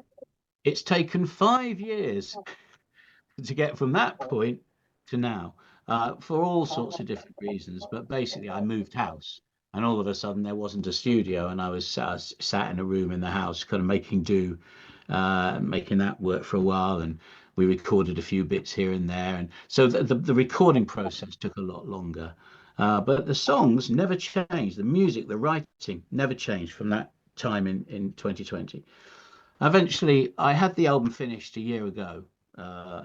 it's taken 5 years to get from that point to now, for all sorts of different reasons. But basically, I moved house, and all of a sudden there wasn't a studio, and I was sat in a room in the house, kind of making do, making that work for a while, and we recorded a few bits here and there, and so the recording process took a lot longer. But the songs never changed. The music, the writing never changed from that time in 2020. Eventually, I had the album finished a year ago.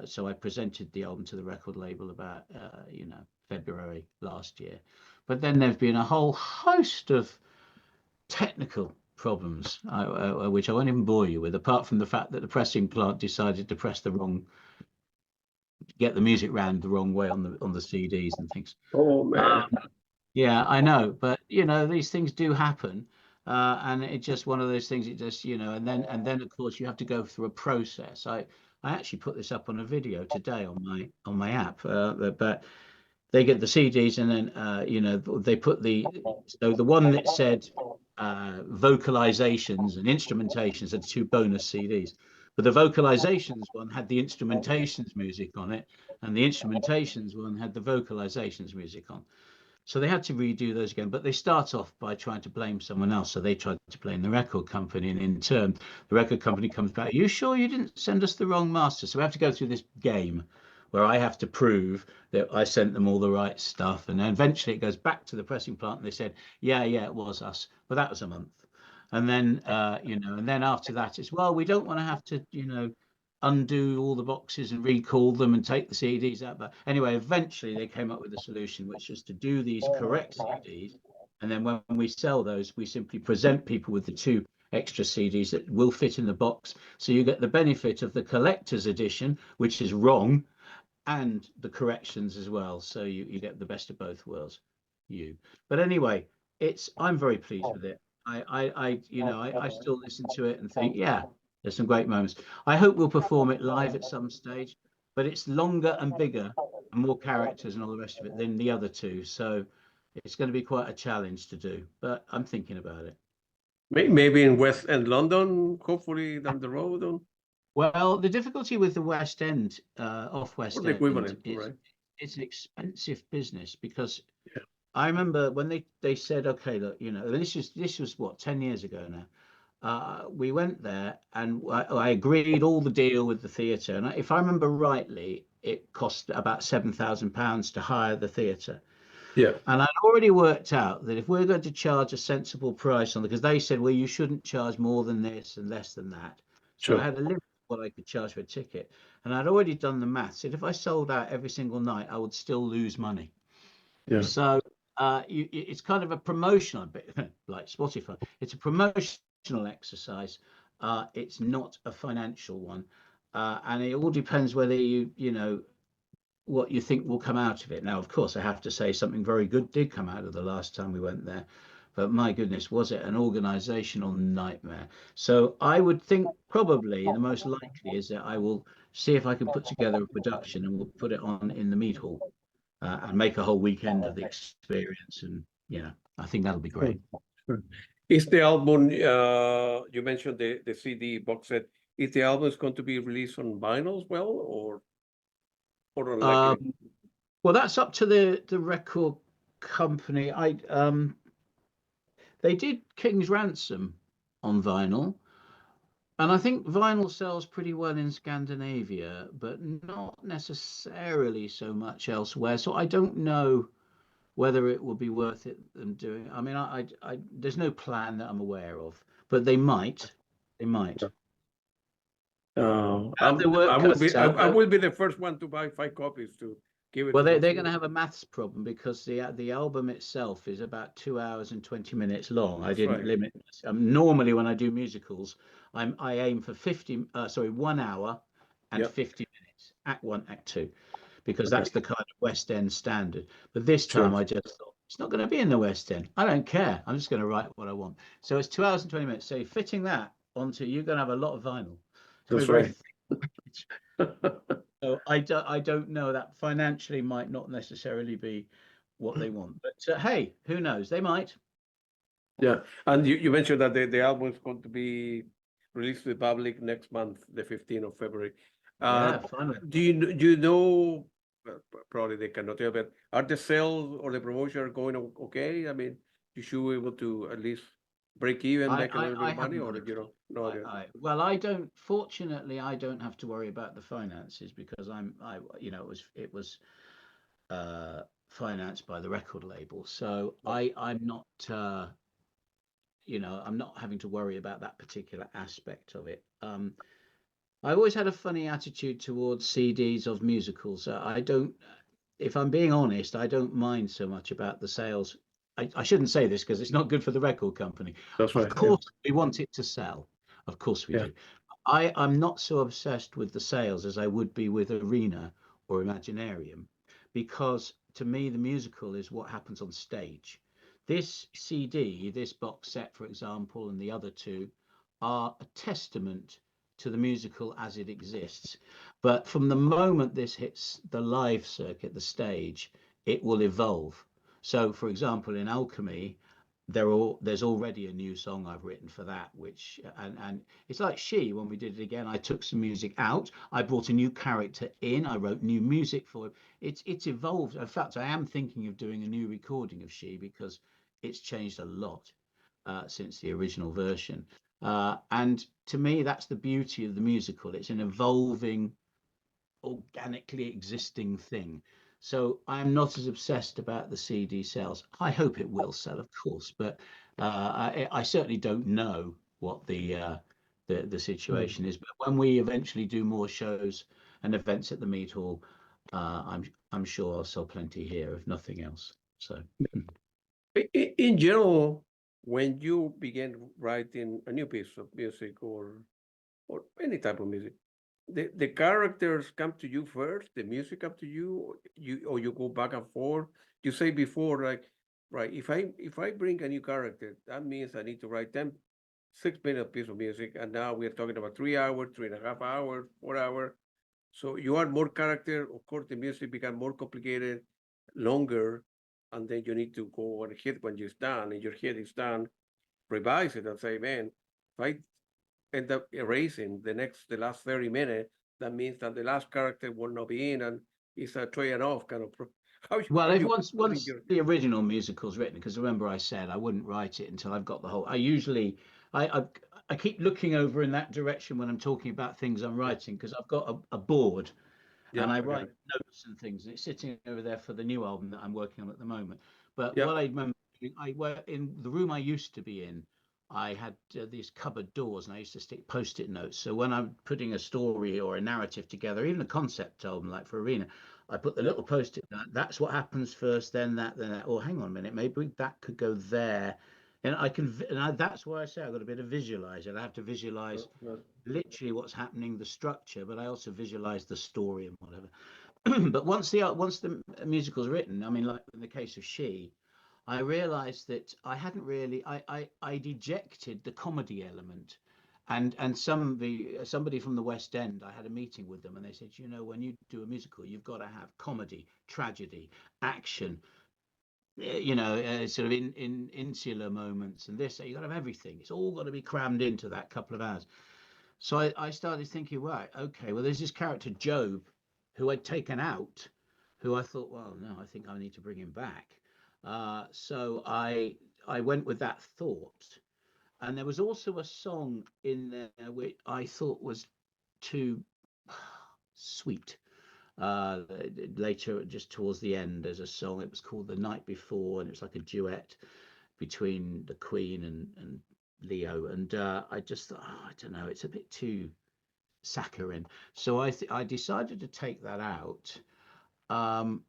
So I presented the album to the record label about, February last year. But then there's been a whole host of technical problems, which I won't even bore you with, apart from the fact that the pressing plant decided to get the music round the wrong way on the CDs and things. Oh man. Yeah, I know, but these things do happen, and it's just one of those things. It just and then of course you have to go through a process. I actually put this up on a video today on my app, but they get the CDs and then they put the one that said vocalizations and instrumentations are the two bonus CDs. But the vocalizations one had the instrumentations music on it, and the instrumentations one had the vocalizations music on. So they had to redo those again, but they start off by trying to blame someone else. So they tried to blame the record company, and in turn, the record company comes back. Are you sure you didn't send us the wrong master? So we have to go through this game where I have to prove that I sent them all the right stuff, and then eventually it goes back to the pressing plant, and they said, yeah, it was us, but that was a month. And then, and then after that, it's, well, we don't want to have to, undo all the boxes and recall them and take the CDs out. But anyway, eventually they came up with a solution, which is to do these correct CDs. And then when we sell those, we simply present people with the two extra CDs that will fit in the box. So you get the benefit of the collector's edition, which is wrong, and the corrections as well. So you get the best of both worlds. But anyway, I'm very pleased with it. I still listen to it and think, yeah, there's some great moments. I hope we'll perform it live at some stage, but it's longer and bigger and more characters and all the rest of it than the other two. So it's going to be quite a challenge to do, but I'm thinking about it. Maybe in West End London, hopefully down the road, Well, the difficulty with the West End, off or West the End, equivalent, is right? it's an expensive business because Yeah, I remember when they said, okay, look, this was what, 10 years ago now. We went there and I agreed all the deal with the theatre. And if I remember rightly, it cost about £7,000 to hire the theatre. yeah, And I'd already worked out that if we're going to charge a sensible price on it, because they said, well, you shouldn't charge more than this and less than that. So I sure. had a limit of what I could charge for a ticket. And I'd already done the maths. Said if I sold out every single night, I would still lose money. Yeah. So it's kind of a promotional bit, like Spotify. It's a promotional exercise. It's not a financial one, and it all depends whether what you think will come out of it. Now, of course, I have to say something very good did come out of the last time we went there, but my goodness, was it an organizational nightmare? So I would think probably the most likely is that I will see if I can put together a production and we'll put it on in the mead hall and make a whole weekend of the experience. And I think that'll be Sure, great. sure. Is the album, you mentioned the CD box set, is the album is going to be released on vinyl as well, or unlikely? Um, well, that's up to the record company. They did King's Ransom on vinyl, and I think vinyl sells pretty well in Scandinavia, but not necessarily so much elsewhere. So I don't know whether it will be worth it them doing. I mean, there's no plan that I'm aware of, but they might. They might. Have their I work will cut be, out. I will be the first one to buy 5 copies to give it Well, to some they're going to students. have a maths problem because the album itself is about 2 hours and 20 minutes long. I That's didn't right. limit. Normally, when I do musicals, I aim for 1 hour and Yeah. 50 minutes, Act One, Act Two, because Okay. that's the kind of West End standard. But this Sure. time, I just thought it's not going to be in the West End. I don't care. I'm just going to write what I want. So it's 2 hours and 20 minutes. So fitting that onto, you're going to have a lot of vinyl. It's going to That's be very right. thick. So I don't know, that financially might not necessarily be what they want. But hey, who knows? They might. Yeah. And you mentioned that the album is going to be released to the public next month, the 15th of February. Uh, Yeah, finally. do you know, well, probably they cannot tell, but are the sales or the promotion going okay? I mean, you should be able to at least break even, I, make a little bit I, I of money, haven't got or a you clue. know, no idea. Well, I don't, fortunately, I don't have to worry about the finances because it was financed by the record label. So Yeah. I'm not having to worry about that particular aspect of it. I always had a funny attitude towards CDs of musicals. I don't, if I'm being honest, I don't mind so much about the sales. I shouldn't say this because it's not good for the record company. That's Of right. Yeah. course, we want it to sell. Of course, we Yeah. do. I'm not so obsessed with the sales as I would be with Arena or Imaginarium, because to me, the musical is what happens on stage. This CD, this box set, for example, and the other two are a testament to the musical as it exists. But from the moment this hits the live circuit, the stage, it will evolve. So, for example, in Alchemy, there's already a new song I've written for that, which and it's like She, when we did it again, I took some music out, I brought a new character in, I wrote new music for it. It's evolved. In fact, I am thinking of doing a new recording of She because it's changed a lot since the original version. And to me, that's the beauty of the musical. It's an evolving, organically existing thing. So I'm not as obsessed about the CD sales. I hope it will sell, of course, but I certainly don't know what the Mm. situation is. But when we eventually do more shows and events at the Mead Hall, I'm sure I'll sell plenty here, if nothing else. So In general, when you begin writing a new piece of music or any type of music, the characters come to you first, the music come to you, or you go back and forth. You say before, like, right, if I bring a new character, that means I need to write 6 minute piece of music, and now we're talking about 3 hours, 3.5 hours, 4 hours. So you add more character, of course, the music become more complicated, longer, and then you need to go on hit when you're done, and your hit is done, revise it and say, man, if I end up erasing the last 30 minutes, that means that the last character will not be in, and it's a try and off kind of well, how if you once your the original musical's written, because remember I said I wouldn't write it until I've got the whole. I I keep looking over in that direction when I'm talking about things I'm yeah, writing because I've got a board yeah, and I I got write it. notes and things, and it's sitting over there for the new album that I'm working on at the moment. But Yeah, what I remember, I were in the room I used to be in. I had these cupboard doors, and I used to stick post-it notes. So when I'm putting a story or a narrative together, even a concept album like for Arena, I put the yeah, little post-it note. That's what happens first, then that, then that. Oh, hang on a minute, maybe that could go there. And I can, that's why I say I've got a bit of visualize. I have to visualize yeah, literally what's happening, the structure, but I also visualize the story and whatever. But once the musical's written, I mean, like in the case of She, I realized that I hadn't really I dejected the comedy element. And somebody from the West End, I had a meeting with them, and they said, you know, when you do a musical, you've got to have comedy, tragedy, action, sort of in insular moments, and this. You got to have everything. It's all got to be crammed into that couple of hours. So I started thinking, right, okay, well, there's this character Job who I'd taken out, who I thought, well, no, I think I need to bring him back. So I went with that thought, and there was also a song in there which I thought was too sweet. Later, just towards the end, there's a song. It was called "The Night Before," and it's like a duet between the Queen and Leo. And I just thought, oh, I don't know, it's a bit too saccharine. So I decided to take that out um,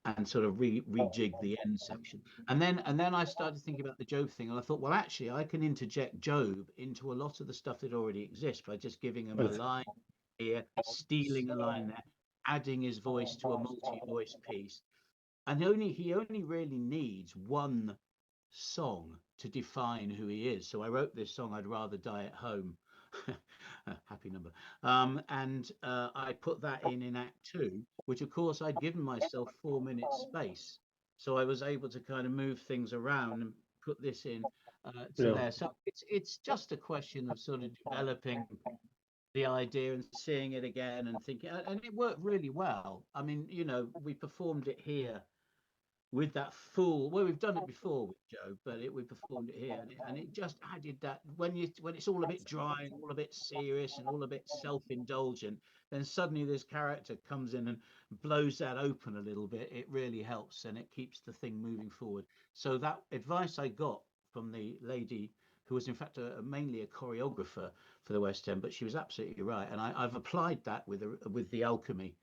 and sort of rejig the end section. And then I started thinking about the Job thing, and I thought, well, actually, I can interject Job into a lot of the stuff that already exists by just giving him a well, line here, stealing a line there, adding his voice to a multi-voice piece. And he only really needs one song to define who he is. So I wrote this song, I'd Rather Die at Home. Happy number. And I put that in Act Two, which of course I'd given myself 4 minutes space. So I was able to kind of move things around and put this in to yeah, there. So it's just a question of sort of developing the idea and seeing it again and thinking, and it worked really well. I mean, we performed it here with that full, well, we've done it before with Joe, but we performed it here, and it just added that when it's all a bit dry and all a bit serious and all a bit self-indulgent, then suddenly this character comes in and blows that open a little bit. It really helps, and it keeps the thing moving forward. So that advice I got from the lady, who was in fact mainly a choreographer for the West End, but she was absolutely right, and I've applied that with the alchemy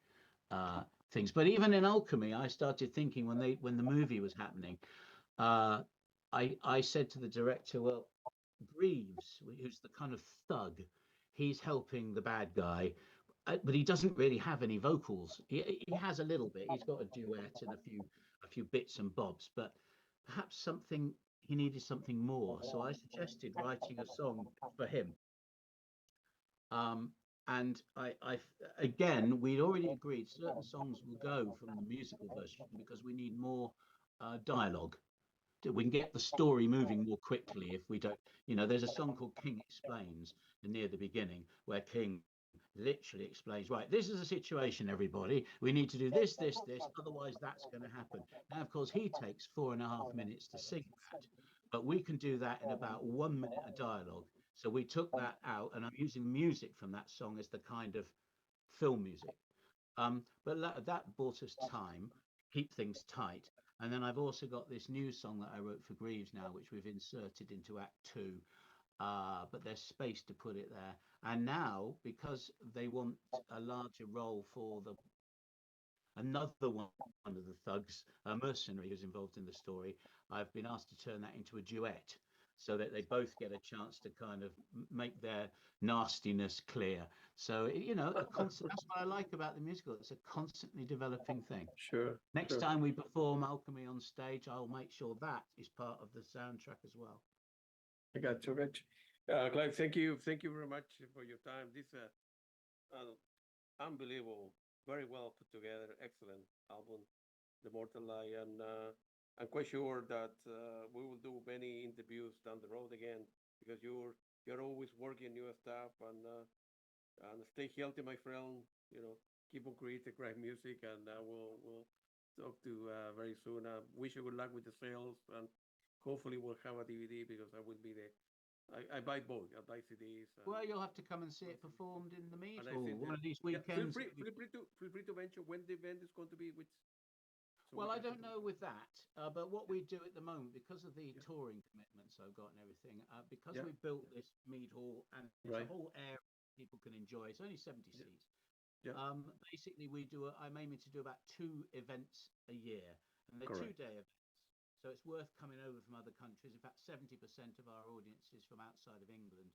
things. But even in alchemy, I started thinking when the movie was happening, uh, I said to the director, well, Greaves, who's the kind of thug, he's helping the bad guy, but he doesn't really have any vocals. He has a little bit. He's got a duet and a few bits and bobs, but perhaps something he needed something more. So I suggested writing a song for him. Um, and again, we'd already agreed certain songs will go from the musical version because we need more dialogue. We can get the story moving more quickly if we don't. There's a song called King Explains near the beginning where King literally explains, right, this is a situation, everybody. We need to do this, this, this, otherwise that's going to happen. Now, of course, he takes 4.5 minutes to sing that, but we can do that in about 1 minute of dialogue. So we took that out, and I'm using music from that song as the kind of film music. But that bought us time, keep things tight. And then I've also got this new song that I wrote for Greaves now, which we've inserted into Act Two. But there's space to put it there. And now, because they want a larger role for another one of the thugs, a mercenary who's involved in the story, I've been asked to turn that into a duet so that they both get a chance to kind of make their nastiness clear. So, that's what I like about the musical. It's a constantly developing thing. Sure. Next sure. time we perform Alchemy on stage, I'll make sure that is part of the soundtrack as well. I got you, Rich. Clive, thank you very much for your time. This unbelievable, very well put together, excellent album, The Mortal Lie, and I'm quite sure that we will do many interviews down the road again because you're always working new stuff and stay healthy, my friend. Keep on creating great music, and we'll talk to very soon. Wish you good luck with the sales, and hopefully we'll have a DVD because I will be there. I buy both. I buy CDs. Well, you'll have to come and see it performed in the Mead And I Hall think one of these yeah, weekends. feel free to mention when the event is going to be. Which Well, I don't know with that, but what we do at the moment, because of the touring commitments I've got and everything, because Yeah. we've built this Mead Hall and it's a Right. whole area people can enjoy. It's only 70 seats. Yeah. Basically, I'm aiming to do about 2 events a year, and they're Correct. 2-day events. So it's worth coming over from other countries. In fact, 70% of our audience is from outside of England.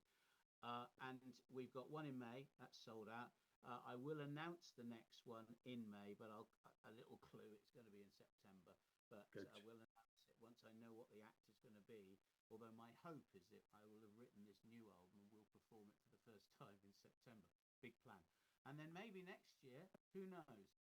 And we've got one in May, that's sold out. I will announce the next one in May, but a little clue, it's going to be in September. But I will announce it once I know what the act is going to be. Although my hope is that I will have written this new album and will perform it for the first time in September. Big plan. And then maybe next year, who knows?